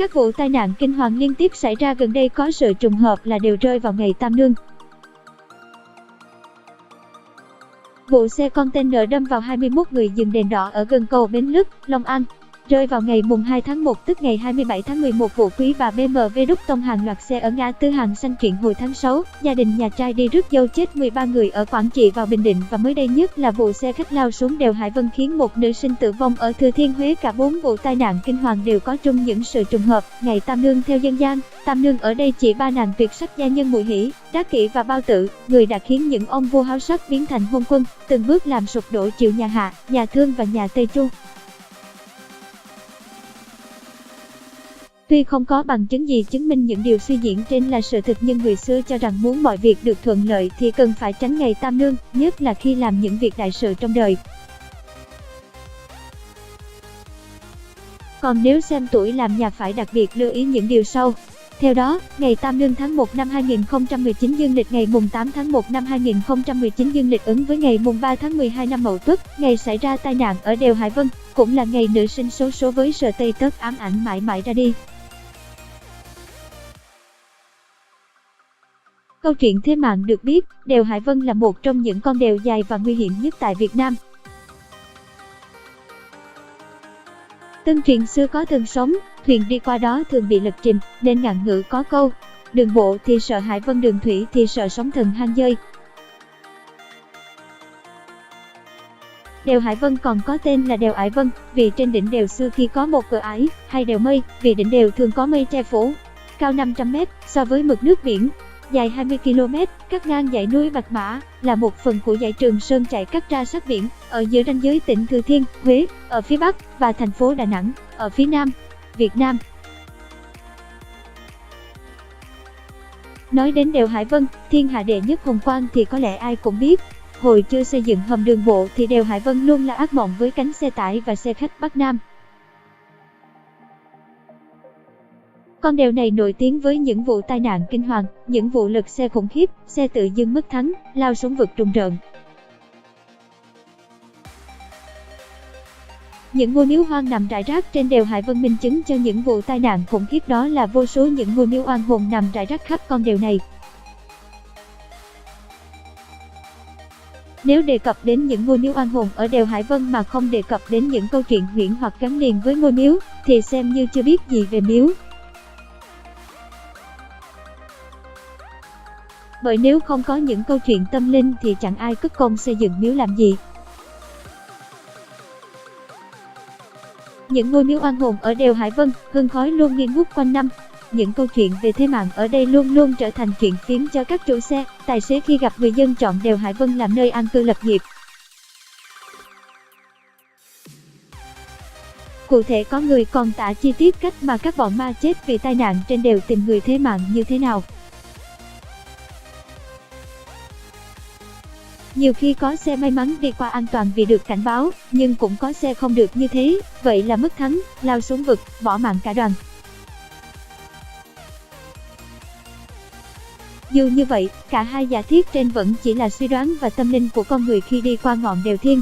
Các vụ tai nạn kinh hoàng liên tiếp xảy ra gần đây có sự trùng hợp là đều rơi vào ngày Tam Nương. Vụ xe container đâm vào 21 người dừng đèn đỏ ở gần cầu Bến Lức, Long An, rơi vào ngày mùng 2 tháng 1 tức ngày 27 tháng 11. Vụ quý bà BMW đúc tông hàng loạt xe ở ngã tư Hàng Xanh chuyện hồi tháng 6, gia đình nhà trai đi rước dâu chết 13 người ở Quảng Trị vào Bình Định, và mới đây nhất là vụ xe khách lao xuống đèo Hải Vân khiến một nữ sinh tử vong ở Thừa Thiên Huế. Cả 4 vụ tai nạn kinh hoàng đều có chung những sự trùng hợp. Ngày Tam Nương theo dân gian, Tam Nương ở đây chỉ ba nàng tuyệt sắc gia nhân Mùi Hỷ, Đá Kỵ và Bao Tự, người đã khiến những ông vua háo sắc biến thành hôn quân, từng bước làm sụp đổ Triệu nhà Hạ, nhà Thương và nhà Tây Chu. Tuy không có bằng chứng gì chứng minh những điều suy diễn trên là sự thật, nhưng người xưa cho rằng muốn mọi việc được thuận lợi thì cần phải tránh ngày Tam Nương, nhất là khi làm những việc đại sự trong đời. Còn nếu xem tuổi làm nhà phải đặc biệt lưu ý những điều sau. Theo đó, ngày Tam Nương tháng 1 năm 2019 dương lịch ngày mùng 8 tháng 1 năm 2019 dương lịch ứng với ngày mùng 3 tháng 12 năm Mậu Tuất, ngày xảy ra tai nạn ở đèo Hải Vân, cũng là ngày nữ sinh xấu số với sờ Tây Tất ám ảnh mãi mãi ra đi. Câu chuyện thế mạng được biết, đèo Hải Vân là một trong những con đèo dài và nguy hiểm nhất tại Việt Nam. Tương truyền xưa có thường sống, thuyền đi qua đó thường bị lật chìm, nên ngạn ngữ có câu, đường bộ thì sợ Hải Vân, đường thủy thì sợ sóng thần hang dơi. Đèo Hải Vân còn có tên là đèo Ải Vân, vì trên đỉnh đèo xưa khi có một cửa ải, hay đèo mây, vì đỉnh đèo thường có mây che phủ, cao 500 m so với mực nước biển, dài 20 km, cắt ngang dãy núi Bạch Mã, là một phần của dãy Trường Sơn chạy cắt ra sát biển, ở giữa ranh giới tỉnh Thừa Thiên Huế, ở phía Bắc, và thành phố Đà Nẵng, ở phía Nam, Việt Nam. Nói đến đèo Hải Vân, thiên hạ đệ nhất hùng quan thì có lẽ ai cũng biết. Hồi chưa xây dựng hầm đường bộ thì đèo Hải Vân luôn là ác mộng với cánh xe tải và xe khách Bắc Nam. Con đèo này nổi tiếng với những vụ tai nạn kinh hoàng, những vụ lật xe khủng khiếp, xe tự dưng mất thắng, lao xuống vực trùng rợn. Những ngôi miếu hoang nằm rải rác trên đèo Hải Vân minh chứng cho những vụ tai nạn khủng khiếp đó là vô số những ngôi miếu oan hồn nằm rải rác khắp con đèo này. Nếu đề cập đến những ngôi miếu oan hồn ở đèo Hải Vân mà không đề cập đến những câu chuyện huyễn hoặc gắn liền với ngôi miếu, thì xem như chưa biết gì về miếu. Bởi nếu không có những câu chuyện tâm linh thì chẳng ai cất công xây dựng miếu làm gì. Những ngôi miếu oan hồn ở đèo Hải Vân, hương khói luôn nghi ngút quanh năm. Những câu chuyện về thế mạng ở đây luôn luôn trở thành chuyện phiếm cho các chủ xe, tài xế khi gặp người dân chọn đèo Hải Vân làm nơi an cư lập nghiệp. Cụ thể có người còn tả chi tiết cách mà các bọn ma chết vì tai nạn trên đèo tìm người thế mạng như thế nào. Nhiều khi có xe may mắn đi qua an toàn vì được cảnh báo, nhưng cũng có xe không được như thế, vậy là mất thắng, lao xuống vực, bỏ mạng cả đoàn. Dù như vậy, cả hai giả thiết trên vẫn chỉ là suy đoán và tâm linh của con người khi đi qua ngọn đèo Thiên.